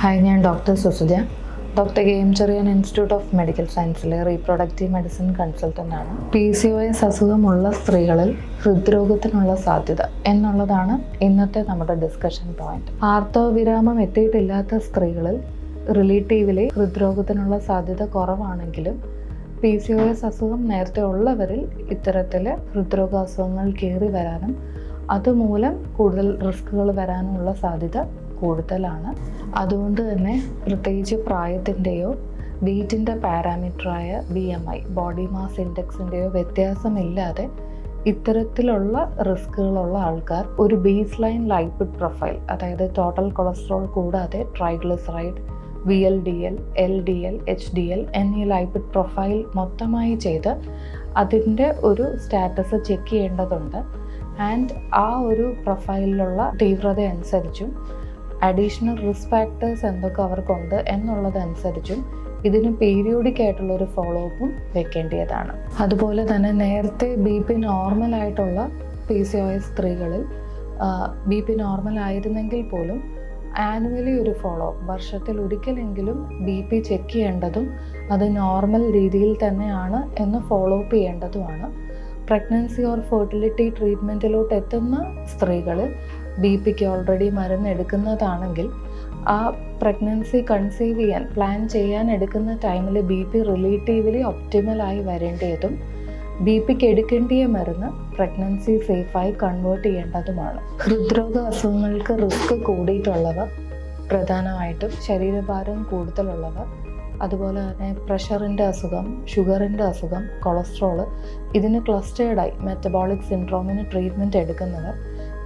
Hi, ഞാൻ doctor Susuja. Doctor K M. Cherian institute of medical സയൻസിലെ reproductive medicine consultant ആണ്. PCOS അസുഖമുള്ള സ്ത്രീകളിൽ ഹൃദ്രോഗത്തിനുള്ള സാധ്യത എന്നുള്ളതാണ് ഇന്നത്തെ നമ്മുടെ ഡിസ്കഷൻ പോയിന്റ്. ആർത്തവവിരാമം എത്തിയിട്ടില്ലാത്ത സ്ത്രീകളിൽ റിലേറ്റീവ്ലി ഹൃദ്രോഗത്തിനുള്ള സാധ്യത കുറവാണെങ്കിലും PCOS അസുഖം നേരത്തെ ഉള്ളവരിൽ ഇത്തരത്തിൽ ഹൃദ്രോഗ അസുഖങ്ങൾ കയറി വരാനും അതുമൂലം കൂടുതൽ റിസ്കുകൾ വരാനുമുള്ള സാധ്യത കൂടുതലാണ്. അതുകൊണ്ട് തന്നെ പ്രത്യേകിച്ച് പ്രായത്തിൻ്റെയോ വെയ്റ്റിൻ്റെ പാരാമീറ്ററായ BMI ബോഡി മാസ് ഇൻഡെക്സിൻ്റെയോ വ്യത്യാസമില്ലാതെ ഇത്തരത്തിലുള്ള റിസ്കുകളുള്ള ആൾക്കാർ ഒരു ബേസ് ലൈൻ ലൈപ്പിഡ് പ്രൊഫൈൽ, അതായത് ടോട്ടൽ കൊളസ്ട്രോൾ കൂടാതെ ട്രൈഗ്ലിസറൈഡ്, VLDL, LDL, HDL എന്നീ ലൈപ്പിഡ് പ്രൊഫൈൽ മൊത്തമായി ചെയ്ത് അതിൻ്റെ ഒരു സ്റ്റാറ്റസ് ചെക്ക് ചെയ്യേണ്ടതുണ്ട്. ആൻഡ് ആ ഒരു പ്രൊഫൈലിലുള്ള തീവ്രത അനുസരിച്ചും അഡീഷണൽ റിസ്ക് ഫാക്ടേഴ്സ് എന്തൊക്കെ അവർക്കുണ്ട് എന്നുള്ളതനുസരിച്ചും ഇതിന് പീരിയോഡിക് ആയിട്ടുള്ളൊരു ഫോളോ അപ്പും വെക്കേണ്ടതാണ്. അതുപോലെ തന്നെ നേരത്തെ BP നോർമലായിട്ടുള്ള PCOS സ്ത്രീകളിൽ BP നോർമൽ ആയിരുന്നെങ്കിൽ പോലും ആനുവലി ഒരു ഫോളോ അപ്പ്, വർഷത്തിൽ ഒരിക്കലെങ്കിലും BP ചെക്ക് ചെയ്യേണ്ടതും അത് നോർമൽ രീതിയിൽ തന്നെയാണ് എന്ന് ഫോളോ അപ്പ് ചെയ്യേണ്ടതുമാണ്. പ്രഗ്നൻസി ഓർ ഫെർട്ടിലിറ്റി ട്രീറ്റ്മെൻറ്റിലോട്ട് എത്തുന്ന സ്ത്രീകളിൽ BPക്ക് ഓൾറെഡി മരുന്ന് എടുക്കുന്നതാണെങ്കിൽ ആ പ്രഗ്നൻസി കൺസീവ് ചെയ്യാൻ പ്ലാൻ ചെയ്യാൻ എടുക്കുന്ന ടൈമിൽ BP റിലേറ്റീവ്ലി ഒപ്റ്റിമലായി വരേണ്ടതും BPക്ക് എടുക്കേണ്ടിയ മരുന്ന് പ്രഗ്നൻസി സേഫായി കൺവേർട്ട് ചെയ്യേണ്ടതുമാണ്. ഹൃദ്രോഗ അസുഖങ്ങൾക്ക് റിസ്ക് കൂടിയിട്ടുള്ളവർ, പ്രധാനമായിട്ടും ശരീരഭാരം കൂടുതലുള്ളവർ, അതുപോലെ തന്നെ പ്രഷറിൻ്റെ അസുഖം, ഷുഗറിൻ്റെ അസുഖം, കൊളസ്ട്രോള്, ഇതിന് ക്ലസ്റ്റേർഡായി മെറ്റബോളിക് സിൻഡ്രോമിന് ട്രീറ്റ്മെൻറ്റ് എടുക്കുന്നവർ,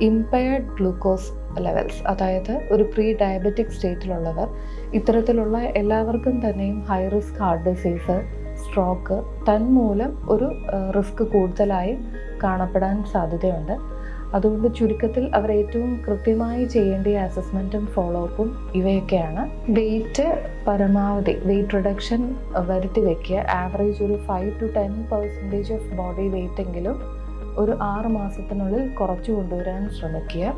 ഇംപയർഡ് ഗ്ലൂക്കോസ് ലെവൽസ്, അതായത് ഒരു പ്രീ ഡയബറ്റിക് സ്റ്റേറ്റിലുള്ളവർ, ഇത്തരത്തിലുള്ള എല്ലാവർക്കും തന്നെയും high risk heart disease, stroke തന്മൂലം ഒരു റിസ്ക് കൂടുതലായി കാണപ്പെടാൻ സാധ്യതയുണ്ട്. അതുകൊണ്ട് ചുരുക്കത്തിൽ അവർ ഏറ്റവും കൃത്യമായി ചെയ്യേണ്ട അസസ്മെൻറ്റും ഫോളോ അപ്പും ഇവയൊക്കെയാണ്. വെയിറ്റ് പരമാവധി വെയിറ്റ് റിഡക്ഷൻ വരുത്തി വയ്ക്കുക. ആവറേജ് ഒരു 5 to 10% ഓഫ് ബോഡി വെയിറ്റ് എങ്കിലും ഒരു 6 മാസത്തിനുള്ളിൽ കുറച്ചു കൊണ്ടുവരാൻ ശ്രമിക്കുക.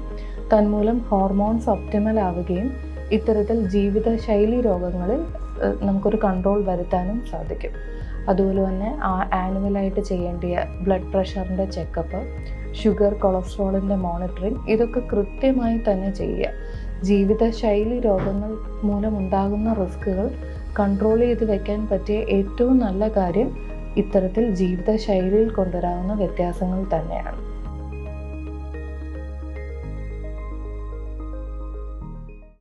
തന്മൂലം ഹോർമോൺസ് ഒപ്റ്റിമൽ ആവുകയും ഇത്തരത്തിൽ ജീവിതശൈലി രോഗങ്ങളിൽ നമുക്കൊരു കൺട്രോൾ വരുത്താനും സാധിക്കും. അതുപോലെ തന്നെ ആനുവലായിട്ട് ചെയ്യേണ്ട ബ്ലഡ് പ്രഷറിൻ്റെ ചെക്കപ്പ്, ഷുഗർ, കൊളസ്ട്രോളിൻ്റെ മോണിറ്ററിങ്, ഇതൊക്കെ കൃത്യമായി തന്നെ ചെയ്യുക. ജീവിതശൈലി രോഗങ്ങൾ മൂലമുണ്ടാകുന്ന റിസ്കുകൾ കൺട്രോൾ ചെയ്ത് വയ്ക്കാൻ പറ്റിയ ഏറ്റവും നല്ല കാര്യം ഇത്തരത്തിൽ ജീവിതശൈലിയിൽ കൊണ്ടുവരാവുന്ന വ്യത്യാസങ്ങൾ തന്നെയാണ്.